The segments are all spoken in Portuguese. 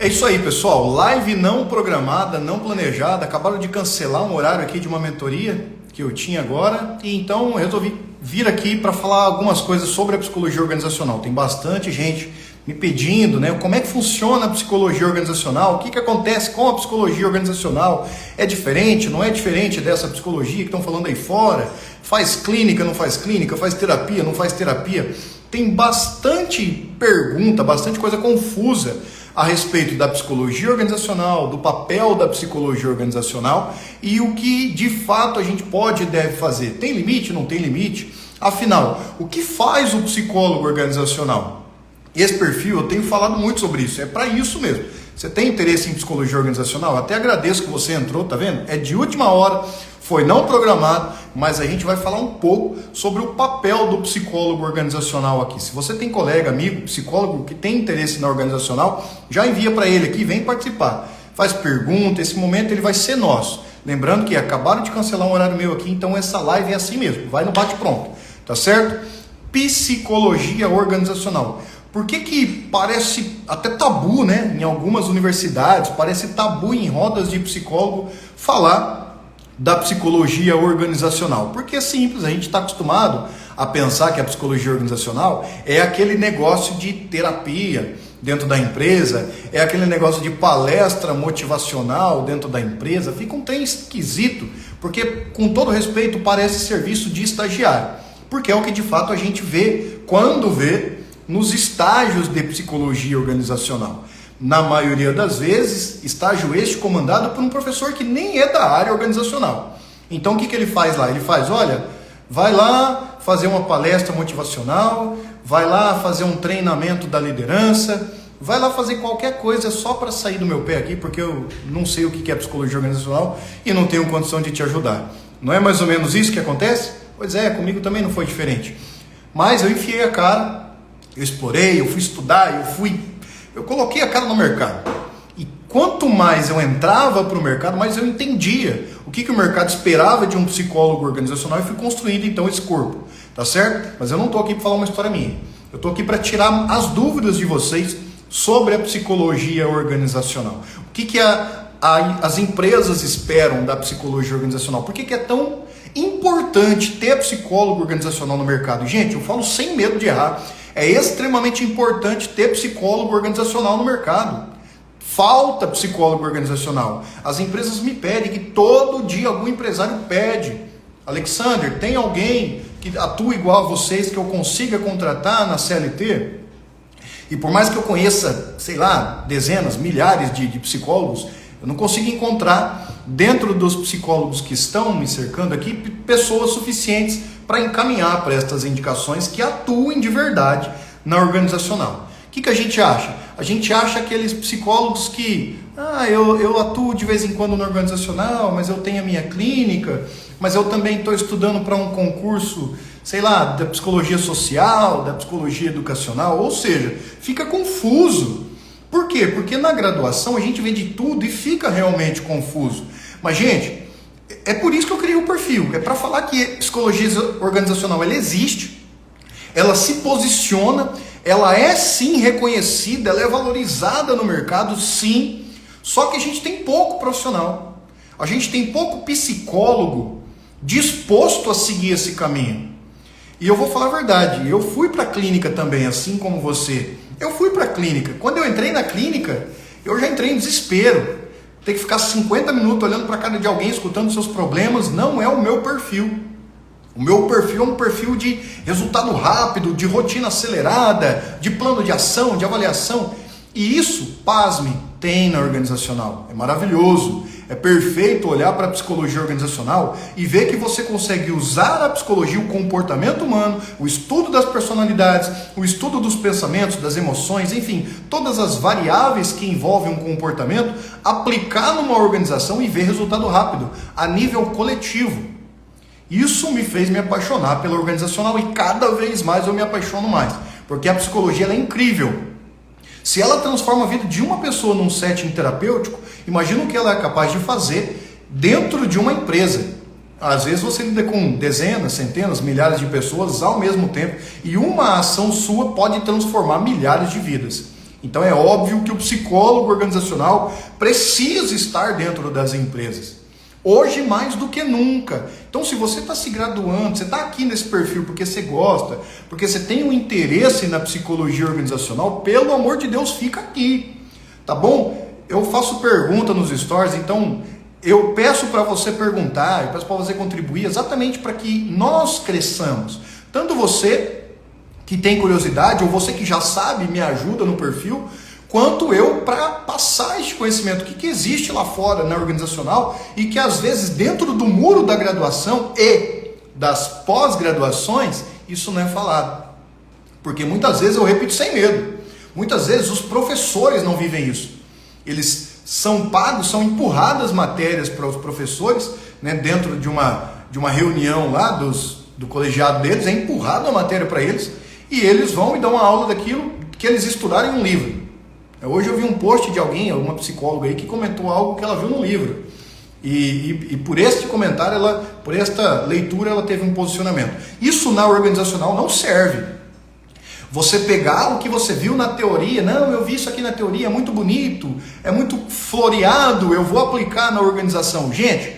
É isso aí, pessoal. Live não programada, não planejada. Acabaram de cancelar um horário aqui de uma mentoria que eu tinha agora. E então eu resolvi vir aqui para falar algumas coisas sobre a psicologia organizacional. Tem bastante gente me pedindo, né? Como é que funciona a psicologia organizacional? O que acontece com a psicologia organizacional? É diferente, não é diferente dessa psicologia que estão falando aí fora? Faz clínica, não faz clínica? Faz terapia, não faz terapia? Tem bastante pergunta, bastante coisa confusa a respeito da psicologia organizacional, do papel da psicologia organizacional e o que de fato a gente pode e deve fazer. Tem limite? Não tem limite? Afinal, o que faz o psicólogo organizacional? Esse perfil, eu tenho falado muito sobre isso, é para isso mesmo. Você tem interesse em psicologia organizacional? Até agradeço que você entrou, tá vendo? É de última hora, foi não programado, mas a gente vai falar um pouco sobre o papel do psicólogo organizacional aqui. Se você tem colega, amigo, psicólogo que tem interesse na organizacional, já envia para ele aqui, vem participar. Faz pergunta, esse momento ele vai ser nosso. Lembrando que acabaram de cancelar um horário meu aqui, então essa live é assim mesmo, vai no bate-pronto, tá certo? Psicologia organizacional. Por que parece até tabu, né? Em algumas universidades, parece tabu em rodas de psicólogo falar da psicologia organizacional? Porque é simples, a gente está acostumado a pensar que a psicologia organizacional é aquele negócio de terapia dentro da empresa, é aquele negócio de palestra motivacional dentro da empresa. Fica um trem esquisito, porque, com todo respeito, parece serviço de estagiário, porque é o que de fato a gente vê quando vê nos estágios de psicologia organizacional. Na maioria das vezes, estágio este comandado por um professor que nem é da área organizacional. Então o que ele faz lá? Ele faz, olha, vai lá fazer uma palestra motivacional, vai lá fazer um treinamento da liderança, vai lá fazer qualquer coisa só para sair do meu pé aqui, porque eu não sei o que é psicologia organizacional e não tenho condição de te ajudar. Não é mais ou menos isso que acontece? Pois é, comigo também não foi diferente. Mas eu enfiei a cara, eu explorei, eu fui estudar, eu coloquei a cara no mercado. E quanto mais eu entrava para o mercado, mais eu entendia o que o mercado esperava de um psicólogo organizacional e fui construindo então esse corpo, tá certo? Mas eu não estou aqui para falar uma história minha. Eu estou aqui para tirar as dúvidas de vocês sobre a psicologia organizacional. O que as empresas esperam da psicologia organizacional? Por que é tão importante ter psicólogo organizacional no mercado? Gente, eu falo sem medo de errar. É extremamente importante ter psicólogo organizacional no mercado. Falta psicólogo organizacional. As empresas me pedem, que todo dia algum empresário pede: Alexander, tem alguém que atua igual a vocês que eu consiga contratar na CLT? E por mais que eu conheça, sei lá, dezenas, milhares de psicólogos, eu não consigo encontrar dentro dos psicólogos que estão me cercando aqui pessoas suficientes para encaminhar para estas indicações que atuem de verdade na organizacional. O que a gente acha? A gente acha aqueles psicólogos que eu atuo de vez em quando no organizacional, mas eu tenho a minha clínica, mas eu também estou estudando para um concurso, sei lá, da psicologia social, da psicologia educacional, ou seja, fica confuso. Por quê? Porque na graduação a gente vê de tudo e fica realmente confuso. Mas, gente, é por isso que eu criei o perfil. É para falar que a psicologia organizacional ela existe, ela se posiciona, ela é sim reconhecida, ela é valorizada no mercado, sim. Só que a gente tem pouco profissional. A gente tem pouco psicólogo disposto a seguir esse caminho. E eu vou falar a verdade, eu fui para a clínica também, assim como você. Eu fui para a clínica. Quando eu entrei na clínica, eu já entrei em desespero. Ter que ficar 50 minutos olhando para a cara de alguém, escutando seus problemas, não é o meu perfil. O meu perfil é um perfil de resultado rápido, de rotina acelerada, de plano de ação, de avaliação. E isso, pasme, tem na organizacional. É maravilhoso. É perfeito olhar para a psicologia organizacional e ver que você consegue usar a psicologia, o comportamento humano, o estudo das personalidades, o estudo dos pensamentos, das emoções, enfim, todas as variáveis que envolvem um comportamento, aplicar numa organização e ver resultado rápido, a nível coletivo. Isso me fez me apaixonar pela organizacional e cada vez mais eu me apaixono mais, porque a psicologia ela é incrível. Se ela transforma a vida de uma pessoa num setting terapêutico, imagina o que ela é capaz de fazer dentro de uma empresa. Às vezes você lida com dezenas, centenas, milhares de pessoas ao mesmo tempo e uma ação sua pode transformar milhares de vidas. Então é óbvio que o psicólogo organizacional precisa estar dentro das empresas. Hoje mais do que nunca. Então se você está se graduando, você está aqui nesse perfil porque você gosta, porque você tem um interesse na psicologia organizacional, pelo amor de Deus, fica aqui. Tá bom? Eu faço pergunta nos stories, então eu peço para você perguntar, eu peço para você contribuir exatamente para que nós cresçamos. Tanto você que tem curiosidade, ou você que já sabe, me ajuda no perfil, quanto eu para passar este conhecimento, o que existe lá fora na organizacional e que às vezes dentro do muro da graduação e das pós-graduações, isso não é falado. Porque muitas vezes, eu repito sem medo, muitas vezes os professores não vivem isso. Eles são pagos, são empurradas matérias para os professores, né, dentro de uma reunião lá do colegiado deles, é empurrada a matéria para eles, e eles vão e dão uma aula daquilo que eles estudaram em um livro. Hoje eu vi um post de alguém, alguma psicóloga aí, que comentou algo que ela viu no livro. E por este comentário, por esta leitura, ela teve um posicionamento. Isso na organizacional não serve. Você pegar o que você viu na teoria, não, eu vi isso aqui na teoria, é muito bonito, é muito floreado, eu vou aplicar na organização. Gente,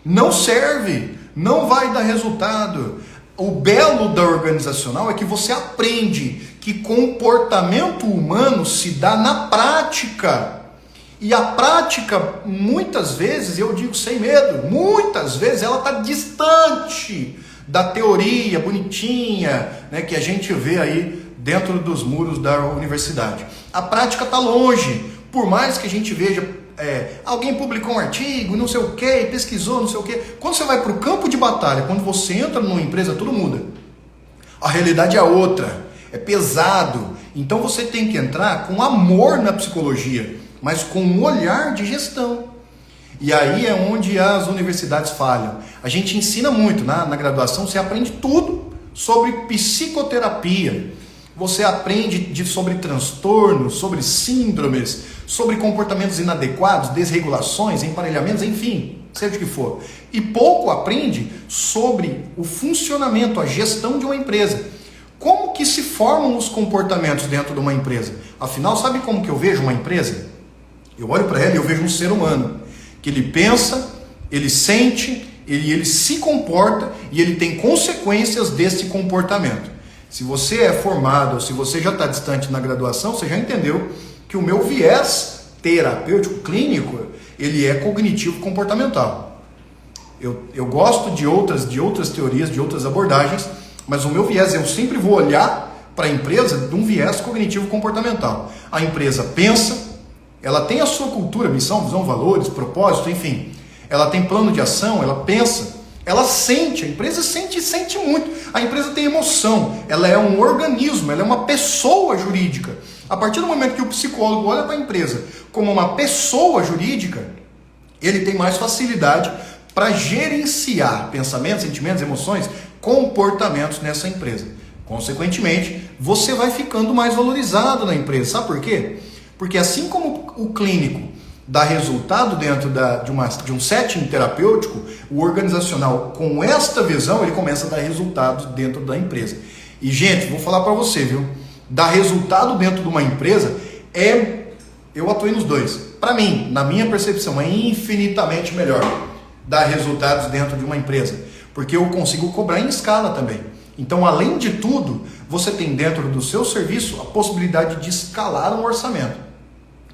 não serve, não vai dar resultado. O belo da organizacional é que você aprende que comportamento humano se dá na prática. E a prática, muitas vezes, eu digo sem medo, muitas vezes ela está distante da teoria bonitinha, né, que a gente vê aí dentro dos muros da universidade. A prática está longe, por mais que a gente veja, alguém publicou um artigo, não sei o que, pesquisou, não sei o que. Quando você vai para o campo de batalha, quando você entra numa empresa, tudo muda. A realidade é outra, é pesado. Então você tem que entrar com amor na psicologia, mas com um olhar de gestão. E aí é onde as universidades falham. A gente ensina muito, na graduação você aprende tudo sobre psicoterapia. Você aprende sobre transtornos, sobre síndromes, sobre comportamentos inadequados, desregulações, emparelhamentos, enfim, seja o que for. E pouco aprende sobre o funcionamento, a gestão de uma empresa. Como que se formam os comportamentos dentro de uma empresa? Afinal, sabe como que eu vejo uma empresa? Eu olho para ela e eu vejo um ser humano, que ele pensa, ele sente, ele se comporta e ele tem consequências desse comportamento. Se você é formado, ou se você já está distante na graduação, você já entendeu que o meu viés terapêutico, clínico, ele é cognitivo-comportamental. Eu gosto de outras teorias, de outras abordagens, mas o meu viés, eu sempre vou olhar para a empresa de um viés cognitivo-comportamental. A empresa pensa, ela tem a sua cultura, missão, visão, valores, propósito, enfim. Ela tem plano de ação, ela pensa. Ela sente, a empresa sente muito. A empresa tem emoção, ela é um organismo, ela é uma pessoa jurídica. A partir do momento que o psicólogo olha para a empresa como uma pessoa jurídica, ele tem mais facilidade para gerenciar pensamentos, sentimentos, emoções, comportamentos nessa empresa. Consequentemente, você vai ficando mais valorizado na empresa. Sabe por quê? Porque assim como o clínico dá resultado dentro de um setting terapêutico, o organizacional, com esta visão, ele começa a dar resultados dentro da empresa. E, gente, vou falar para você, viu? Dar resultado dentro de uma empresa eu atuei nos dois. Para mim, na minha percepção, é infinitamente melhor dar resultados dentro de uma empresa, porque eu consigo cobrar em escala também. Então, além de tudo, você tem dentro do seu serviço a possibilidade de escalar um orçamento.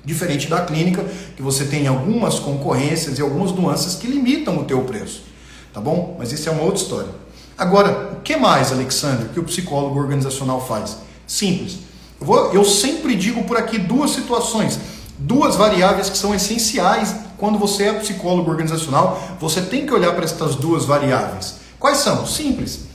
Diferente da clínica, que você tem algumas concorrências e algumas nuances que limitam o teu preço. Tá bom? Mas isso é uma outra história. Agora, o que mais, Alexandre, que o psicólogo organizacional faz? Simples. Eu sempre digo por aqui duas situações, duas variáveis que são essenciais quando você é psicólogo organizacional. Você tem que olhar para estas duas variáveis. Quais são? Simples.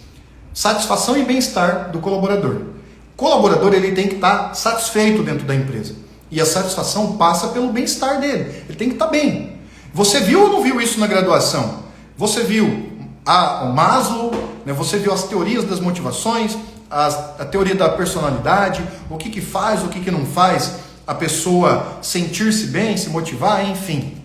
Satisfação e bem-estar do colaborador. O colaborador, ele tem que estar satisfeito dentro da empresa. E a satisfação passa pelo bem-estar dele. Ele tem que estar bem. Você viu ou não viu isso na graduação? Você viu o Maslow, né? Você viu as teorias das motivações, a teoria da personalidade, o que faz, o que não faz a pessoa sentir-se bem, se motivar, enfim.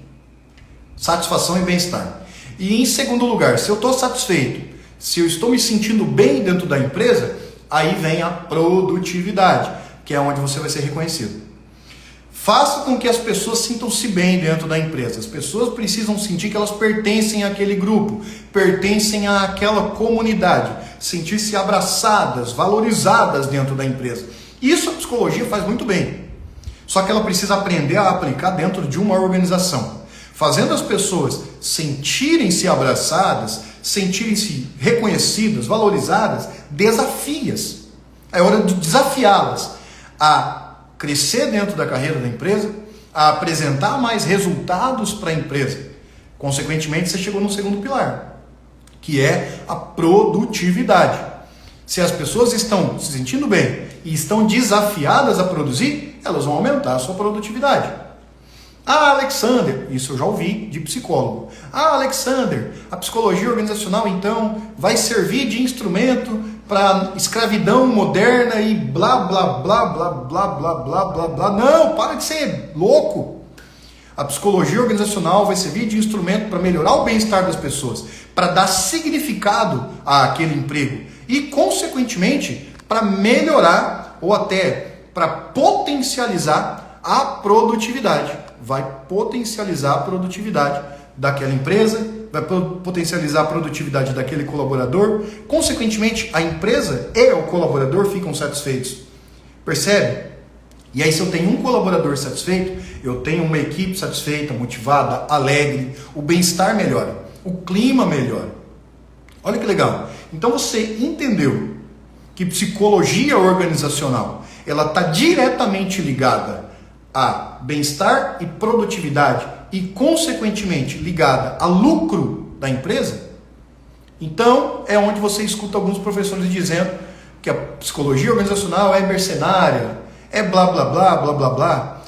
Satisfação e bem-estar. E em segundo lugar, se eu estou satisfeito, se eu estou me sentindo bem dentro da empresa, aí vem a produtividade, que é onde você vai ser reconhecido. Faça com que as pessoas sintam-se bem dentro da empresa. As pessoas precisam sentir que elas pertencem àquele grupo, pertencem àquela comunidade, sentir-se abraçadas, valorizadas dentro da empresa. Isso a psicologia faz muito bem. Só que ela precisa aprender a aplicar dentro de uma organização, fazendo as pessoas sentirem-se abraçadas, sentirem-se reconhecidas, valorizadas, desafias. É hora de desafiá-las a crescer dentro da carreira da empresa, a apresentar mais resultados para a empresa. Consequentemente, você chegou no segundo pilar, que é a produtividade. Se as pessoas estão se sentindo bem e estão desafiadas a produzir, elas vão aumentar a sua produtividade. Ah, Alexander, isso eu já ouvi de psicólogo. Ah, Alexander, a psicologia organizacional então vai servir de instrumento para escravidão moderna e blá, blá, blá, blá, blá, blá, blá, blá, blá. Não, para de ser louco. A psicologia organizacional vai servir de instrumento para melhorar o bem-estar das pessoas, para dar significado àquele emprego e, consequentemente, para melhorar ou até para potencializar a produtividade. Vai potencializar a produtividade daquela empresa, vai potencializar a produtividade daquele colaborador. Consequentemente, a empresa e o colaborador ficam satisfeitos. Percebe? E aí, se eu tenho um colaborador satisfeito, eu tenho uma equipe satisfeita, motivada, alegre, o bem-estar melhora, o clima melhora. Olha que legal. Então você entendeu que psicologia organizacional, ela está diretamente ligada a bem-estar e produtividade e, consequentemente, ligada a lucro da empresa? Então, é onde você escuta alguns professores dizendo que a psicologia organizacional é mercenária, é blá, blá, blá, blá, blá, blá.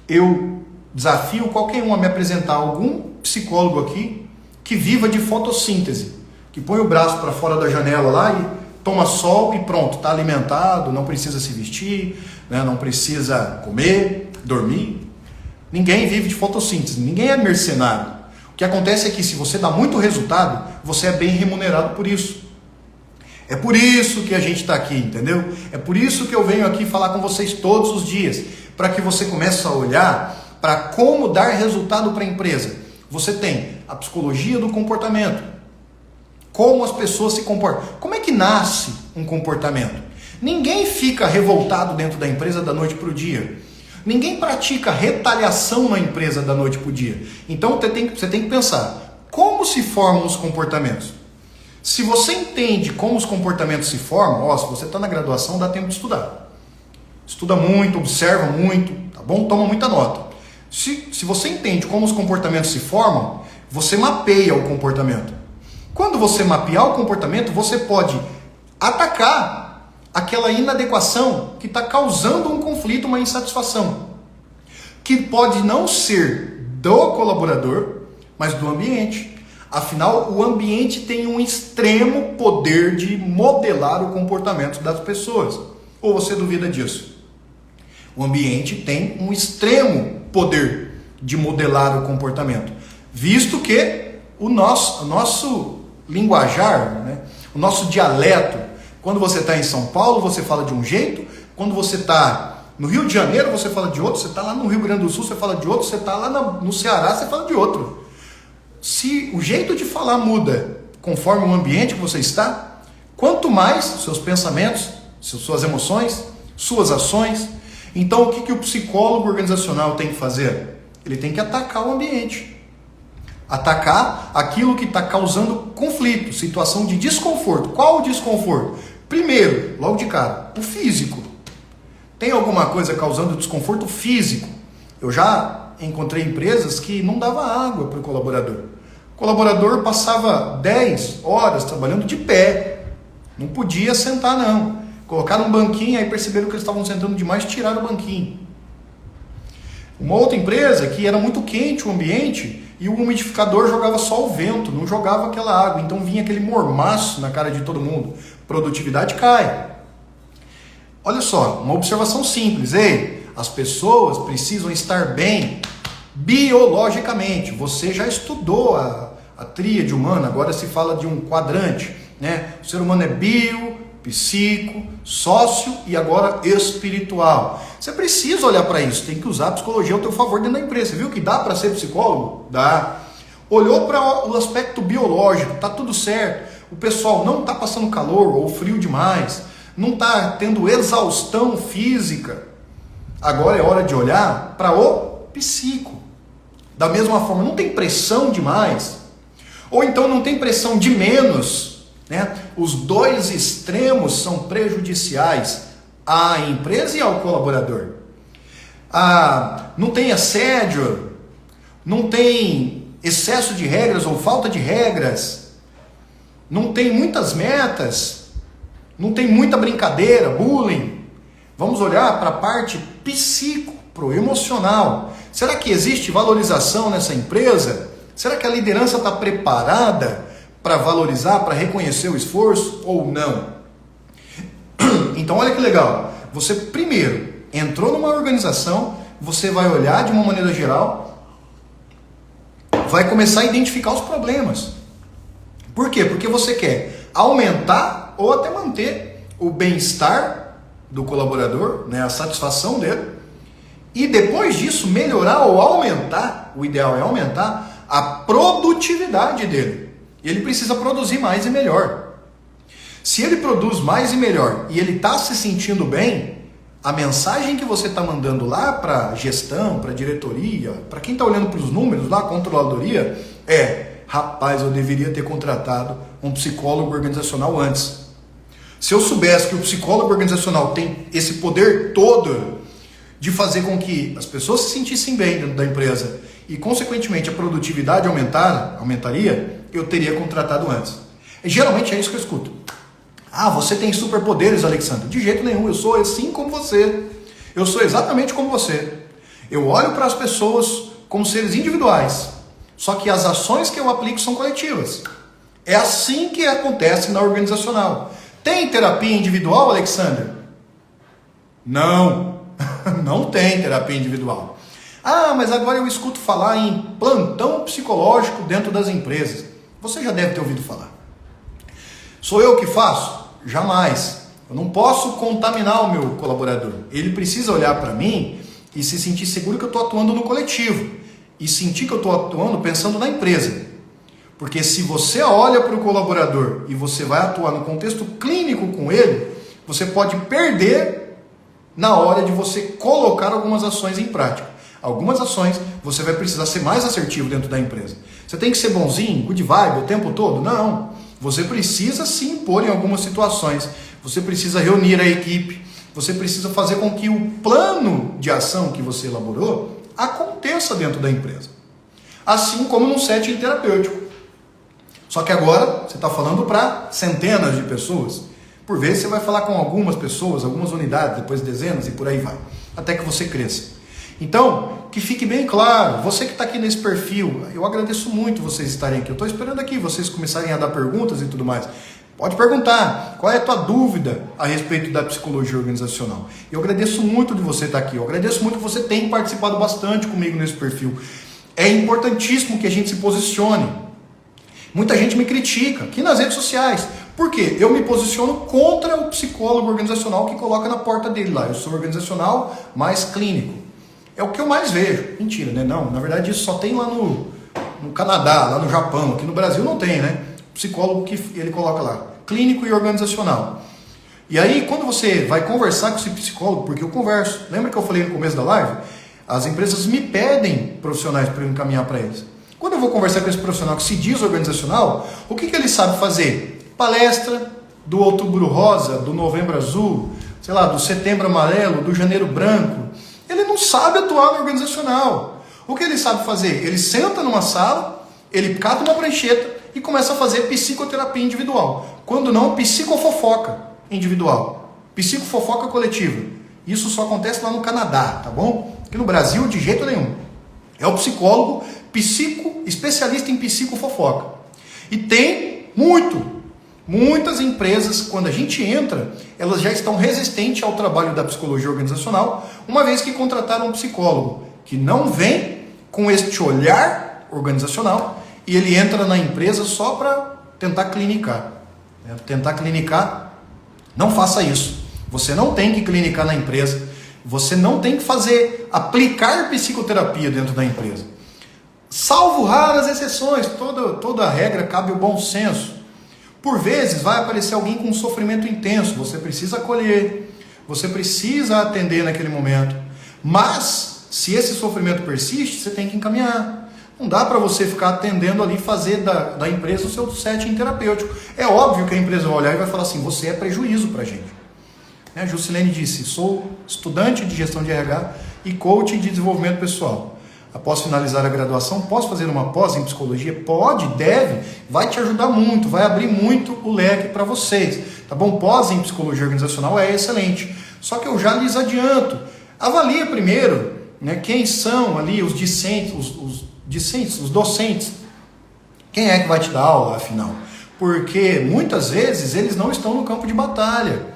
Eu desafio qualquer um a me apresentar algum psicólogo aqui que viva de fotossíntese, que põe o braço para fora da janela lá e toma sol e pronto, está alimentado, não precisa se vestir, né, não precisa comer, dormir. Ninguém vive de fotossíntese, ninguém é mercenário. O que acontece é que se você dá muito resultado, você é bem remunerado por isso. É por isso que a gente está aqui, entendeu? É por isso que eu venho aqui falar com vocês todos os dias, para que você comece a olhar para como dar resultado para a empresa. Você tem a psicologia do comportamento, como as pessoas se comportam. Como é que nasce um comportamento? Ninguém fica revoltado dentro da empresa da noite para o dia. Ninguém pratica retaliação na empresa da noite para o dia. Então você tem que pensar, como se formam os comportamentos? Se você entende como os comportamentos se formam, se você está na graduação, dá tempo de estudar. Estuda muito, observa muito, tá bom? Toma muita nota. Se você entende como os comportamentos se formam, você mapeia o comportamento. Quando você mapear o comportamento, você pode atacar aquela inadequação que está causando um conflito, uma insatisfação, que pode não ser do colaborador, mas do ambiente. Afinal, o ambiente tem um extremo poder de modelar o comportamento das pessoas. Ou você duvida disso? O ambiente tem um extremo poder de modelar o comportamento, visto que o nosso linguajar, né, o nosso dialeto, quando você está em São Paulo, você fala de um jeito, quando você está no Rio de Janeiro, você fala de outro, você está lá no Rio Grande do Sul, você fala de outro, você está lá no Ceará, você fala de outro. Se o jeito de falar muda conforme o ambiente que você está, quanto mais seus pensamentos, suas emoções, suas ações. Então, o que o psicólogo organizacional tem que fazer? Ele tem que atacar o ambiente. Atacar aquilo que está causando conflito, situação de desconforto. Qual o desconforto? Primeiro, logo de cara, o físico. Tem alguma coisa causando desconforto físico? Eu já encontrei empresas que não dava água para o colaborador. O colaborador passava 10 horas trabalhando de pé. Não podia sentar, não. Colocaram um banquinho, aí perceberam que eles estavam sentando demais, tiraram o banquinho. Uma outra empresa que era muito quente o ambiente e o umidificador jogava só o vento, não jogava aquela água. Então vinha aquele mormaço na cara de todo mundo. Produtividade cai. Olha só, uma observação simples. Ei, as pessoas precisam estar bem biologicamente. Você já estudou a tríade humana, agora se fala de um quadrante, né? O ser humano é bio, psico, sócio e agora espiritual. Você precisa olhar para isso, tem que usar a psicologia ao teu favor dentro da empresa. Você viu que dá para ser psicólogo? Dá. Olhou para o aspecto biológico, tá tudo certo. O pessoal não está passando calor ou frio demais, não está tendo exaustão física. Agora é hora de olhar para o psico. Da mesma forma, não tem pressão demais, ou então não tem pressão de menos, né? Os dois extremos são prejudiciais à empresa e ao colaborador. Não tem assédio, não tem excesso de regras ou falta de regras, não tem muitas metas, não tem muita brincadeira, bullying. Vamos olhar para a parte psico, para o emocional. Será que existe valorização nessa empresa? Será que a liderança está preparada para valorizar, para reconhecer o esforço ou não? Então olha que legal. Você primeiro entrou numa organização, você vai olhar de uma maneira geral, vai começar a identificar os problemas. Por quê? Porque você quer aumentar ou até manter o bem-estar do colaborador, né, a satisfação dele. E depois disso, melhorar ou aumentar, o ideal é aumentar a produtividade dele. Ele precisa produzir mais e melhor. Se ele produz mais e melhor e ele está se sentindo bem, a mensagem que você está mandando lá para a gestão, para a diretoria, para quem está olhando para os números lá, a controladoria, rapaz, eu deveria ter contratado um psicólogo organizacional antes. Se eu soubesse que o psicólogo organizacional tem esse poder todo de fazer com que as pessoas se sentissem bem dentro da empresa e, consequentemente, a produtividade aumentaria, eu teria contratado antes. E, geralmente é isso que eu escuto. Você tem superpoderes, Alexandre. De jeito nenhum, eu sou assim como você. Eu sou exatamente como você. Eu olho para as pessoas como seres individuais, só que as ações que eu aplico são coletivas. É assim que acontece na organizacional. Tem terapia individual, Alexandre? Não. Não tem terapia individual. Mas agora eu escuto falar em plantão psicológico dentro das empresas. Você já deve ter ouvido falar. Sou eu que faço? Jamais. Eu não posso contaminar o meu colaborador. Ele precisa olhar para mim e se sentir seguro que eu estou atuando no coletivo. E sentir que eu estou atuando pensando na empresa. Porque se você olha para o colaborador e você vai atuar no contexto clínico com ele, você pode perder na hora de você colocar algumas ações em prática. Algumas ações você vai precisar ser mais assertivo dentro da empresa. Você tem que ser bonzinho, good vibe o tempo todo? Não. Você precisa se impor em algumas situações. Você precisa reunir a equipe. Você precisa fazer com que o plano de ação que você elaborou aconteça dentro da empresa. Assim como num setting terapêutico. Só que agora você está falando para centenas de pessoas. Por vezes você vai falar com algumas pessoas, algumas unidades, depois dezenas e por aí vai. Até que você cresça. Então, que fique bem claro, você que está aqui nesse perfil, eu agradeço muito vocês estarem aqui. Eu estou esperando aqui vocês começarem a dar perguntas e tudo mais. Pode perguntar, qual é a tua dúvida a respeito da psicologia organizacional? Eu agradeço muito de você estar aqui, eu agradeço muito que você tenha participado bastante comigo nesse perfil. É importantíssimo que a gente se posicione. Muita gente me critica aqui nas redes sociais. Por quê? Eu me posiciono contra o psicólogo organizacional que coloca na porta dele lá. Eu sou organizacional mais clínico. É o que eu mais vejo. Mentira, né? Não, na verdade isso só tem lá no Canadá, lá no Japão. Aqui no Brasil não tem, né? Psicólogo que ele coloca lá. Clínico e organizacional. E aí, quando você vai conversar com esse psicólogo, porque eu converso. Lembra que eu falei no começo da live? As empresas me pedem profissionais para eu encaminhar para eles. Quando eu vou conversar com esse profissional que se diz organizacional, o que ele sabe fazer? Palestra do Outubro Rosa, do Novembro Azul, sei lá, do Setembro Amarelo, do Janeiro Branco. Ele não sabe atuar no organizacional. O que ele sabe fazer? Ele senta numa sala, ele cata uma prancheta e começa a fazer psicoterapia individual. Quando não, psicofofoca individual. Psicofofoca coletiva. Isso só acontece lá no Canadá, tá bom? Aqui no Brasil, de jeito nenhum. É o psicólogo especialista em psicofofoca. E tem muitas empresas, quando a gente entra, elas já estão resistentes ao trabalho da psicologia organizacional, uma vez que contrataram um psicólogo que não vem com este olhar organizacional e ele entra na empresa só para tentar clinicar. Tentar clinicar, não faça isso. Você não tem que clinicar na empresa. Você não tem que aplicar psicoterapia dentro da empresa. Salvo raras exceções, toda regra cabe o bom senso. Por vezes vai aparecer alguém com um sofrimento intenso, você precisa acolher, você precisa atender naquele momento. Mas, se esse sofrimento persiste, você tem que encaminhar. Não dá para você ficar atendendo ali, fazer da empresa o seu setting terapêutico. É óbvio que a empresa vai olhar e vai falar assim, você é prejuízo para a gente. A Jusilene disse, sou estudante de gestão de RH e coach de desenvolvimento pessoal. Após finalizar a graduação, posso fazer uma pós em psicologia? Pode, deve, vai te ajudar muito, vai abrir muito o leque para vocês. Tá bom? Pós em psicologia organizacional é excelente. Só que eu já lhes adianto, avalia primeiro, né, quem são ali os discentes, os docentes. Quem é que vai te dar aula, afinal? Porque muitas vezes eles não estão no campo de batalha.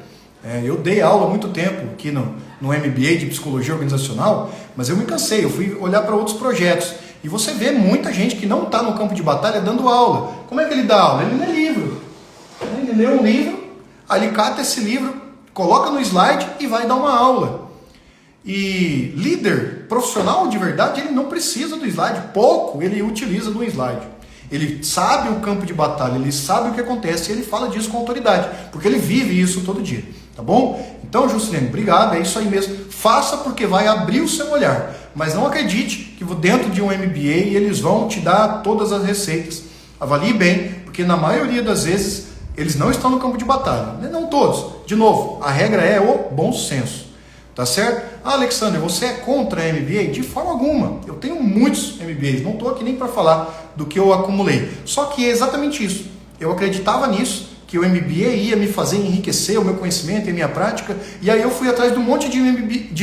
Eu dei aula há muito tempo aqui no MBA de Psicologia Organizacional, mas eu me cansei, eu fui olhar para outros projetos. E você vê muita gente que não está no campo de batalha dando aula. Como é que ele dá aula? Ele lê livro. Ele lê um livro, aí ele cata esse livro, coloca no slide e vai dar uma aula. E líder profissional de verdade, ele não precisa do slide. Pouco ele utiliza do slide. Ele sabe o campo de batalha, ele sabe o que acontece e ele fala disso com autoridade, porque ele vive isso todo dia. Tá bom? Então, Jusilene, obrigado, é isso aí mesmo. Faça porque vai abrir o seu olhar. Mas não acredite que dentro de um MBA eles vão te dar todas as receitas. Avalie bem, porque na maioria das vezes eles não estão no campo de batalha. Não todos. De novo, a regra é o bom senso. Tá certo? Alexander, você é contra a MBA? De forma alguma. Eu tenho muitos MBAs, não estou aqui nem para falar do que eu acumulei. Só que é exatamente isso. Eu acreditava nisso, que o MBA ia me fazer enriquecer o meu conhecimento e a minha prática, e aí eu fui atrás de um monte de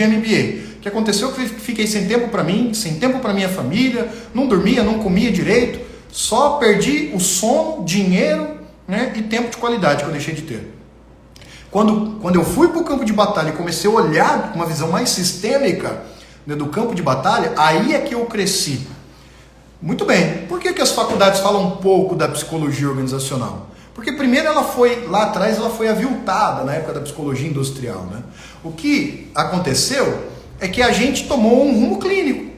MBA. O que aconteceu que eu fiquei sem tempo para mim, sem tempo para minha família, não dormia, não comia direito, só perdi o sono, dinheiro, né, e tempo de qualidade que eu deixei de ter. Quando eu fui para o campo de batalha e comecei a olhar com uma visão mais sistêmica, né, do campo de batalha, aí é que eu cresci. Muito bem, por que as faculdades falam um pouco da psicologia organizacional? Porque primeiro lá atrás ela foi aviltada na época da psicologia industrial, né? O que aconteceu é que a gente tomou um rumo clínico.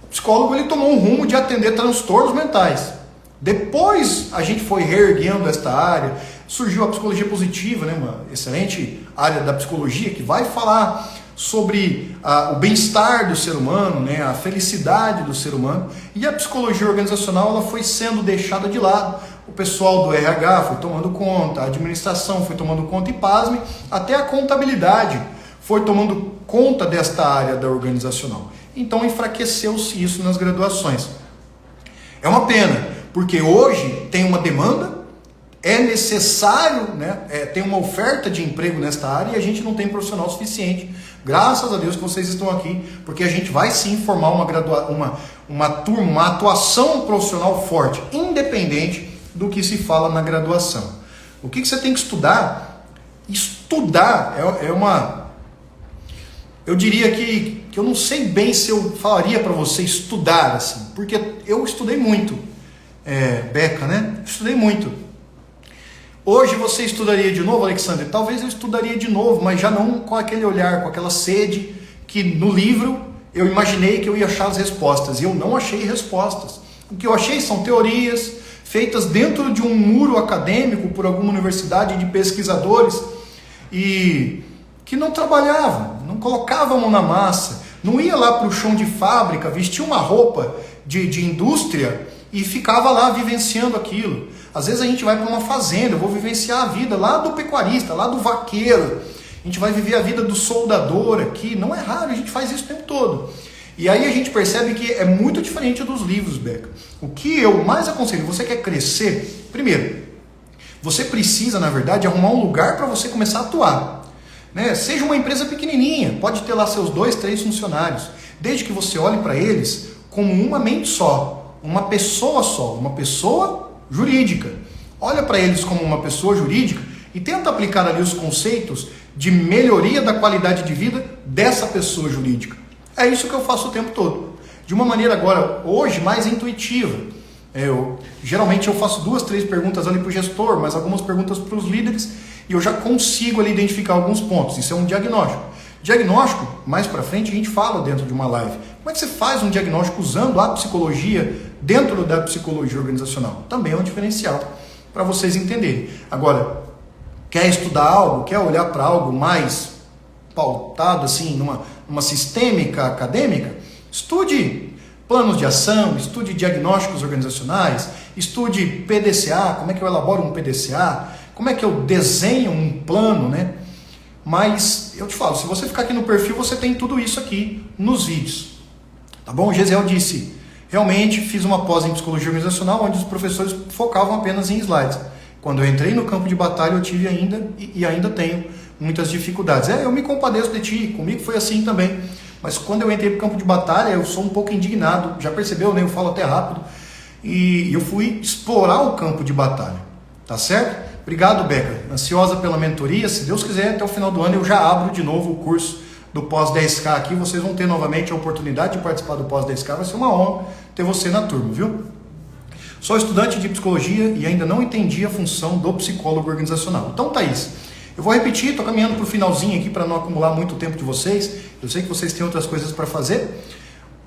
O psicólogo ele tomou um rumo de atender transtornos mentais. Depois a gente foi reerguendo esta área, surgiu a psicologia positiva, né? Uma excelente área da psicologia que vai falar sobre o bem-estar do ser humano, né? A felicidade do ser humano. E a psicologia organizacional ela foi sendo deixada de lado. O pessoal do RH foi tomando conta, a administração foi tomando conta e, pasme, até a contabilidade foi tomando conta desta área da organizacional. Então enfraqueceu-se isso nas graduações. É uma pena, porque hoje tem uma demanda, é necessário, né, tem uma oferta de emprego nesta área e a gente não tem profissional suficiente. Graças a Deus que vocês estão aqui, porque a gente vai sim formar uma atuação profissional forte, independente do que se fala na graduação. O que você tem que estudar? Estudar é uma... Eu diria que eu não sei bem se eu falaria para você estudar assim, porque eu estudei muito, Beca, né? Estudei muito. Hoje você estudaria de novo, Alexander? Talvez eu estudaria de novo, mas já não com aquele olhar, com aquela sede que no livro eu imaginei que eu ia achar as respostas, e eu não achei respostas. O que eu achei são teorias feitas dentro de um muro acadêmico por alguma universidade de pesquisadores e que não trabalhavam, não colocavam a mão na massa, não ia lá para o chão de fábrica, vestia uma roupa de indústria e ficava lá vivenciando aquilo. Às vezes a gente vai para uma fazenda, eu vou vivenciar a vida lá do pecuarista, lá do vaqueiro, a gente vai viver a vida do soldador aqui, não é raro, a gente faz isso o tempo todo. E aí a gente percebe que é muito diferente dos livros, Beca. O que eu mais aconselho, você quer crescer, primeiro, você precisa, na verdade, arrumar um lugar para você começar a atuar. Né? Seja uma empresa pequenininha, pode ter lá seus 2, 3 funcionários, desde que você olhe para eles como uma mente só, uma pessoa jurídica. Olha para eles como uma pessoa jurídica e tenta aplicar ali os conceitos de melhoria da qualidade de vida dessa pessoa jurídica. É isso que eu faço o tempo todo. De uma maneira agora, hoje, mais intuitiva. Geralmente eu faço 2, 3 perguntas ali para o gestor, mas algumas perguntas para os líderes, e eu já consigo ali identificar alguns pontos. Isso é um diagnóstico. Diagnóstico, mais para frente a gente fala dentro de uma live. Como é que você faz um diagnóstico usando a psicologia dentro da psicologia organizacional? Também é um diferencial para vocês entenderem. Agora, quer estudar algo, quer olhar para algo mais pautado assim, numa sistêmica acadêmica? Estude planos de ação, estude diagnósticos organizacionais, estude PDCA, como é que eu elaboro um PDCA, como é que eu desenho um plano, né? Mas eu te falo, se você ficar aqui no perfil, você tem tudo isso aqui nos vídeos. Tá bom? O Gesiel disse, realmente fiz uma pós em psicologia organizacional, onde os professores focavam apenas em slides. Quando eu entrei no campo de batalha, eu tive ainda, e ainda tenho, muitas dificuldades. Eu me compadeço de ti, comigo foi assim também. Mas quando eu entrei no campo de batalha, eu sou um pouco indignado. Já percebeu, né? Eu falo até rápido. E eu fui explorar o campo de batalha. Tá certo? Obrigado, Beca. Ansiosa pela mentoria. Se Deus quiser, até o final do ano eu já abro de novo o curso do pós 10K aqui. Vocês vão ter novamente a oportunidade de participar do pós 10K. Vai ser uma honra ter você na turma, viu? Sou estudante de psicologia e ainda não entendi a função do psicólogo organizacional. Então, Thaís, eu vou repetir, estou caminhando para o finalzinho aqui para não acumular muito tempo de vocês. Eu sei que vocês têm outras coisas para fazer.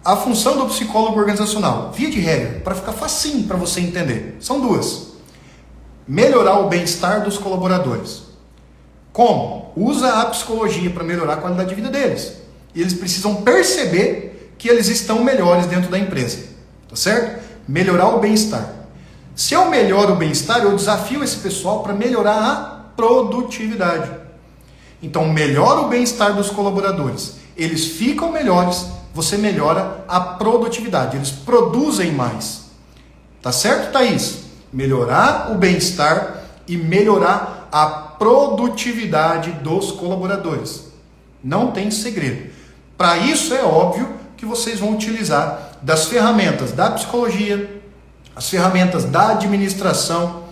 A função do psicólogo organizacional, via de regra, para ficar facinho para você entender, são duas. Melhorar o bem-estar dos colaboradores. Como? Usa a psicologia para melhorar a qualidade de vida deles. E eles precisam perceber que eles estão melhores dentro da empresa. Tá certo? Melhorar o bem-estar. Se eu melhoro o bem-estar, eu desafio esse pessoal para melhorar a produtividade. Então, melhora o bem-estar dos colaboradores. Eles ficam melhores, você melhora a produtividade. Eles produzem mais. Tá certo, Thaís? Melhorar o bem-estar e melhorar a produtividade dos colaboradores. Não tem segredo. Para isso é óbvio que vocês vão utilizar das ferramentas da psicologia, as ferramentas da administração.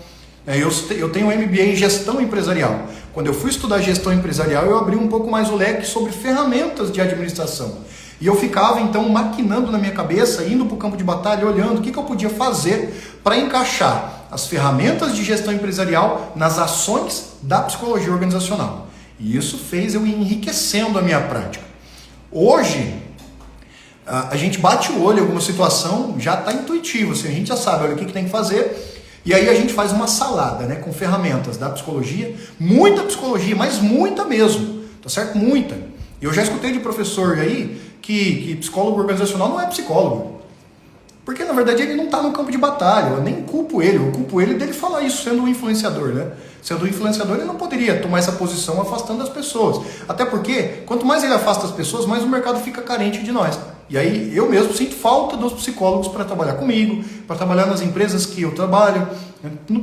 Eu tenho um MBA em gestão empresarial. Quando eu fui estudar gestão empresarial, eu abri um pouco mais o leque sobre ferramentas de administração. E eu ficava, então, maquinando na minha cabeça, indo para o campo de batalha, olhando o que eu podia fazer para encaixar as ferramentas de gestão empresarial nas ações da psicologia organizacional. E isso fez eu ir enriquecendo a minha prática. Hoje, a gente bate o olho em alguma situação, já está intuitivo, assim, a gente já sabe, olha, o que tem que fazer, e aí a gente faz uma salada, né, com ferramentas da psicologia, muita psicologia, mas muita mesmo, tá certo? Muita. Eu já escutei de professor aí que psicólogo organizacional não é psicólogo. Porque, na verdade, ele não está no campo de batalha. Eu nem culpo ele. Eu culpo ele dele falar isso sendo um influenciador, né? Sendo um influenciador, ele não poderia tomar essa posição afastando as pessoas. Até porque, quanto mais ele afasta as pessoas, mais o mercado fica carente de nós. E aí, eu mesmo sinto falta dos psicólogos para trabalhar comigo, para trabalhar nas empresas que eu trabalho.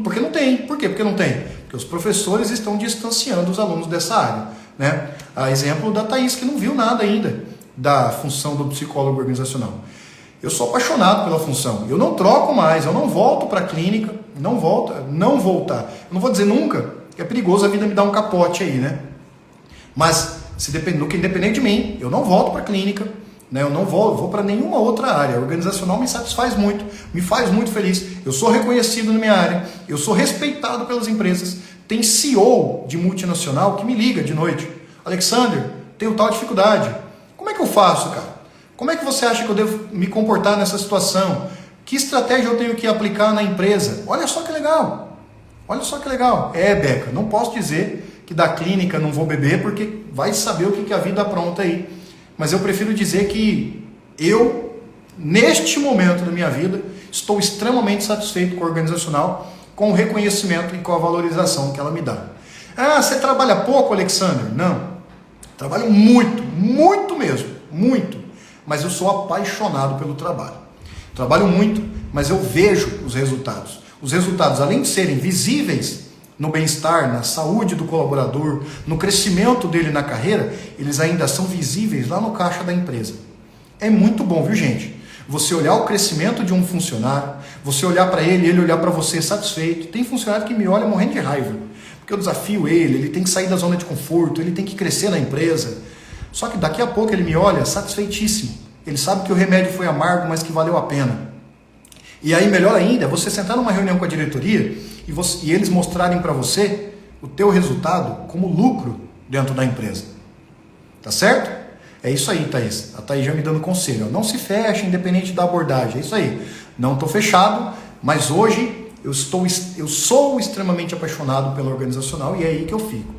Porque não tem. Por quê? Porque não tem. Porque os professores estão distanciando os alunos dessa área, né? A exemplo da Thaís, que não viu nada ainda da função do psicólogo organizacional. Eu sou apaixonado pela função. Eu não troco mais, eu não volto para a clínica, não voltar. Eu não vou dizer nunca, que é perigoso a vida me dar um capote aí, né? Mas, independente de mim, eu não volto para a clínica, né? Eu não vou para nenhuma outra área. A organizacional me satisfaz muito, me faz muito feliz. Eu sou reconhecido na minha área, eu sou respeitado pelas empresas. Tem CEO de multinacional que me liga de noite. Alexander, tenho tal dificuldade. Como é que eu faço, cara? Como é que você acha que eu devo me comportar nessa situação? Que estratégia eu tenho que aplicar na empresa? Olha só que legal. Olha só que legal. Beca, não posso dizer que da clínica não vou beber, porque vai saber o que a vida apronta aí. Mas eu prefiro dizer que eu, neste momento da minha vida, estou extremamente satisfeito com a organizacional, com o reconhecimento e com a valorização que ela me dá. Ah, você trabalha pouco, Alexander? Não. Trabalho muito, muito mesmo, muito. Mas eu sou apaixonado pelo trabalho. Trabalho muito, mas eu vejo os resultados. Os resultados, além de serem visíveis no bem-estar, na saúde do colaborador, no crescimento dele na carreira, eles ainda são visíveis lá no caixa da empresa. É muito bom, viu, gente? Você olhar o crescimento de um funcionário, você olhar para ele olhar para você satisfeito. Tem funcionário que me olha morrendo de raiva, porque eu desafio ele tem que sair da zona de conforto, ele tem que crescer na empresa. Só que daqui a pouco ele me olha satisfeitíssimo. Ele sabe que o remédio foi amargo, mas que valeu a pena. E aí, melhor ainda, é você sentar numa reunião com a diretoria e eles mostrarem para você o teu resultado como lucro dentro da empresa. Tá certo? É isso aí, Thaís. A Thaís já me dando conselho. Não se feche, independente da abordagem. É isso aí. Não estou fechado, mas hoje eu sou extremamente apaixonado pela organizacional e é aí que eu fico.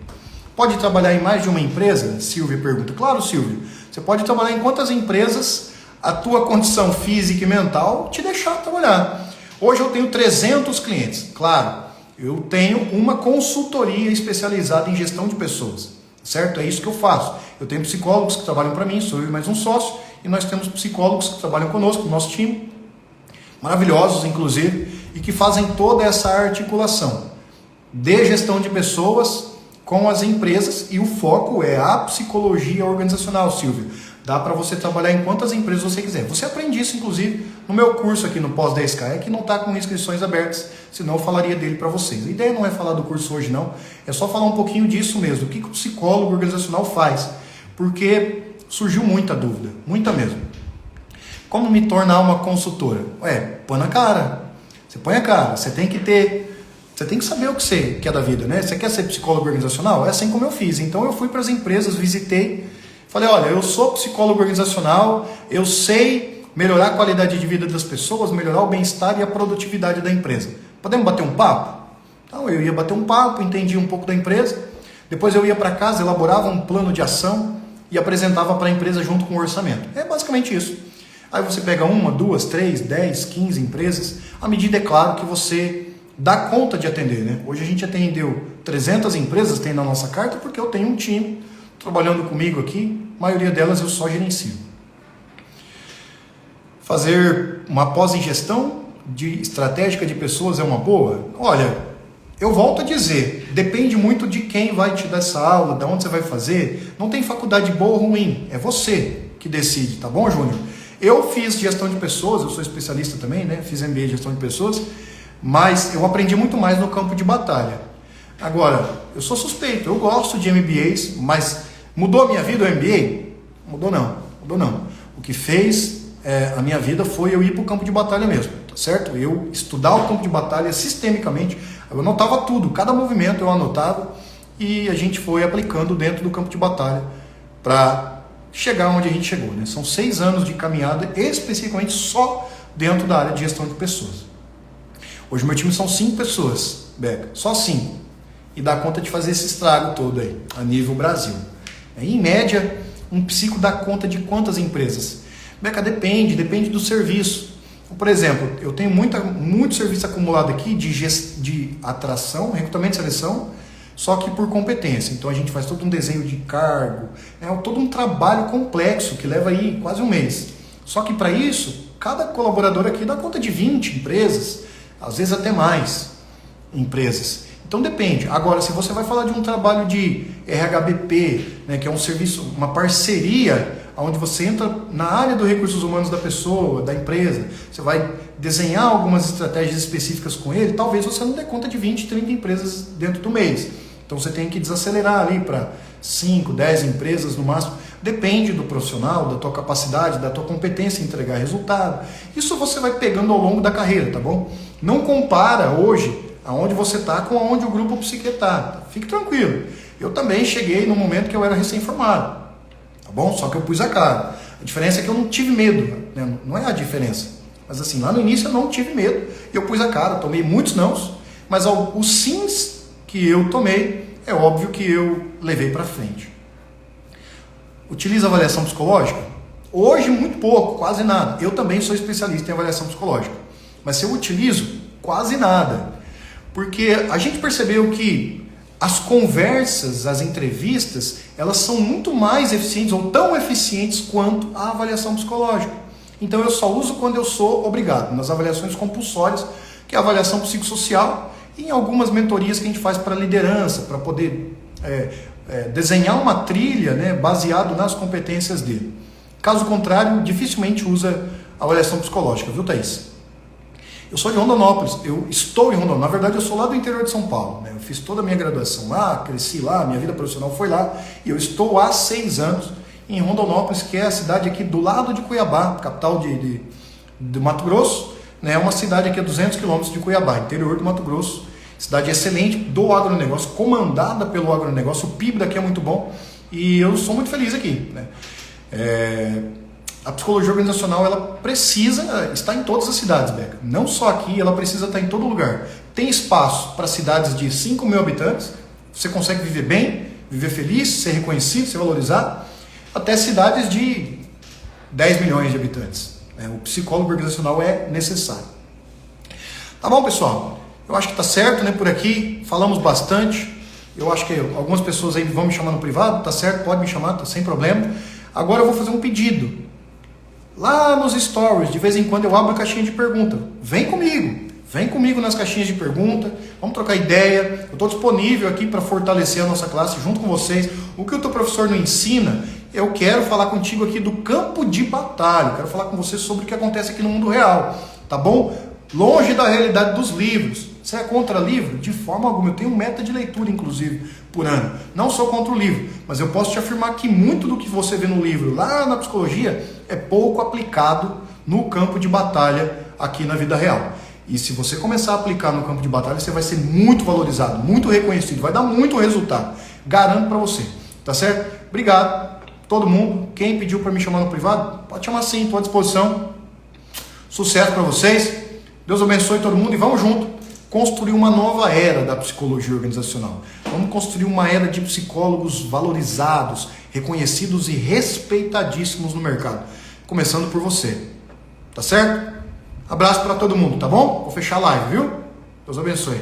Pode trabalhar em mais de uma empresa? Silvio pergunta. Claro, Silvio. Você pode trabalhar em quantas empresas a tua condição física e mental te deixar trabalhar. Hoje eu tenho 300 clientes. Claro, eu tenho uma consultoria especializada em gestão de pessoas. Certo? É isso que eu faço. Eu tenho psicólogos que trabalham para mim, sou eu e mais um sócio, e nós temos psicólogos que trabalham conosco, no nosso time, maravilhosos inclusive, e que fazem toda essa articulação de gestão de pessoas com as empresas, e o foco é a psicologia organizacional, Silvio. Dá para você trabalhar em quantas empresas você quiser. Você aprende isso, inclusive, no meu curso aqui no Pós-10K, que não está com inscrições abertas, senão eu falaria dele para vocês. A ideia não é falar do curso hoje, não. É só falar um pouquinho disso mesmo. O que o psicólogo organizacional faz? Porque surgiu muita dúvida, muita mesmo. Como me tornar uma consultora? Põe na cara. Você põe a cara. Você tem que saber o que você quer da vida, né? Você quer ser psicólogo organizacional? É assim como eu fiz. Então eu fui para as empresas, visitei, falei, olha, eu sou psicólogo organizacional, eu sei melhorar a qualidade de vida das pessoas, melhorar o bem-estar e a produtividade da empresa. Podemos bater um papo? Então eu ia bater um papo, entendia um pouco da empresa, depois eu ia para casa, elaborava um plano de ação e apresentava para a empresa junto com o orçamento. É basicamente isso. Aí você pega 1, 2, 3, 10, 15 empresas, à medida, é claro, que você dá conta de atender, né? Hoje a gente atendeu 300 empresas, tem na nossa carta, porque eu tenho um time trabalhando comigo aqui, a maioria delas eu só gerencio. Fazer uma pós-ingestão estratégica de pessoas é uma boa? Olha, eu volto a dizer, depende muito de quem vai te dar essa aula, de onde você vai fazer. Não tem faculdade boa ou ruim, é você que decide, tá bom, Júnior? Eu fiz gestão de pessoas, eu sou especialista também, né? Fiz MBA em gestão de pessoas, mas eu aprendi muito mais no campo de batalha. Agora, eu sou suspeito, eu gosto de MBAs, mas mudou a minha vida o MBA? Mudou não. O que fez a minha vida foi eu ir para o campo de batalha mesmo, tá certo? Eu estudar o campo de batalha sistemicamente, eu anotava tudo, cada movimento eu anotava e a gente foi aplicando dentro do campo de batalha para chegar onde a gente chegou, né? São 6 anos de caminhada especificamente só dentro da área de gestão de pessoas. Hoje meu time são 5 pessoas, Beca, só 5. E dá conta de fazer esse estrago todo aí, a nível Brasil. Em média, um psico dá conta de quantas empresas? Beca, depende do serviço. Por exemplo, eu tenho muito serviço acumulado aqui de atração, recrutamento e seleção, só que por competência. Então a gente faz todo um desenho de cargo, todo um trabalho complexo que leva aí quase um mês. Só que para isso, cada colaborador aqui dá conta de 20 empresas, às vezes até mais empresas. Então depende. Agora, se você vai falar de um trabalho de RHBP, né, que é um serviço, uma parceria, onde você entra na área dos recursos humanos da pessoa, da empresa, você vai desenhar algumas estratégias específicas com ele, talvez você não dê conta de 20, 30 empresas dentro do mês. Então você tem que desacelerar ali para 5, 10 empresas no máximo. Depende do profissional, da tua capacidade, da tua competência em entregar resultado. Isso você vai pegando ao longo da carreira, tá bom? Não compara hoje aonde você está com aonde o grupo psique está. Fique tranquilo. Eu também cheguei no momento que eu era recém-formado, tá bom? Só que eu pus a cara. A diferença é que eu não tive medo, né? Não é a diferença. Mas assim, lá no início eu não tive medo. Eu pus a cara, tomei muitos nãos, mas os sims que eu tomei, é óbvio que eu levei para frente. Utiliza avaliação psicológica? Hoje muito pouco, quase nada. Eu também sou especialista em avaliação psicológica. Mas se eu utilizo, quase nada. Porque a gente percebeu que as conversas, as entrevistas, elas são muito mais eficientes ou tão eficientes quanto a avaliação psicológica. Então eu só uso quando eu sou obrigado, nas avaliações compulsórias, que é a avaliação psicossocial, e em algumas mentorias que a gente faz para liderança, para poder desenhar uma trilha, né, baseado nas competências dele. Caso contrário, dificilmente usa avaliação psicológica, viu, Thaís? Eu sou de Rondonópolis, eu estou em Rondonópolis, na verdade eu sou lá do interior de São Paulo, né? Eu fiz toda a minha graduação lá, cresci lá, minha vida profissional foi lá, e eu estou há 6 anos em Rondonópolis, que é a cidade aqui do lado de Cuiabá, capital de Mato Grosso, né? É uma cidade aqui a 200 quilômetros de Cuiabá, interior do Mato Grosso, cidade excelente do agronegócio, comandada pelo agronegócio, o PIB daqui é muito bom, e eu sou muito feliz aqui, né? A psicologia organizacional, ela precisa estar em todas as cidades, Beca. Não só aqui, ela precisa estar em todo lugar. Tem espaço para cidades de 5 mil habitantes, você consegue viver bem, viver feliz, ser reconhecido, ser valorizado, até cidades de 10 milhões de habitantes. O psicólogo organizacional é necessário. Tá bom, pessoal? Eu acho que tá certo, né? Por aqui, falamos bastante. Eu acho que algumas pessoas aí vão me chamar no privado, tá certo? Pode me chamar, tá sem problema. Agora eu vou fazer um pedido. Lá nos stories, de vez em quando eu abro a caixinha de pergunta. Vem comigo nas caixinhas de pergunta, vamos trocar ideia. Eu estou disponível aqui para fortalecer a nossa classe junto com vocês. O que o teu professor não ensina, eu quero falar contigo aqui do campo de batalha. Eu quero falar com você sobre o que acontece aqui no mundo real, tá bom? Longe da realidade dos livros. Você é contra livro? De forma alguma. Eu tenho meta de leitura, inclusive, por ano. Não sou contra o livro, mas eu posso te afirmar que muito do que você vê no livro, lá na psicologia, é pouco aplicado no campo de batalha aqui na vida real. E se você começar a aplicar no campo de batalha, você vai ser muito valorizado, muito reconhecido, vai dar muito resultado. Garanto para você. Tá certo? Obrigado. Todo mundo. Quem pediu para me chamar no privado, pode chamar sim, estou à disposição. Sucesso para vocês. Deus abençoe todo mundo e vamos junto construir uma nova era da psicologia organizacional. Vamos construir uma era de psicólogos valorizados, reconhecidos e respeitadíssimos no mercado. Começando por você. Tá certo? Abraço para todo mundo, tá bom? Vou fechar a live, viu? Deus abençoe.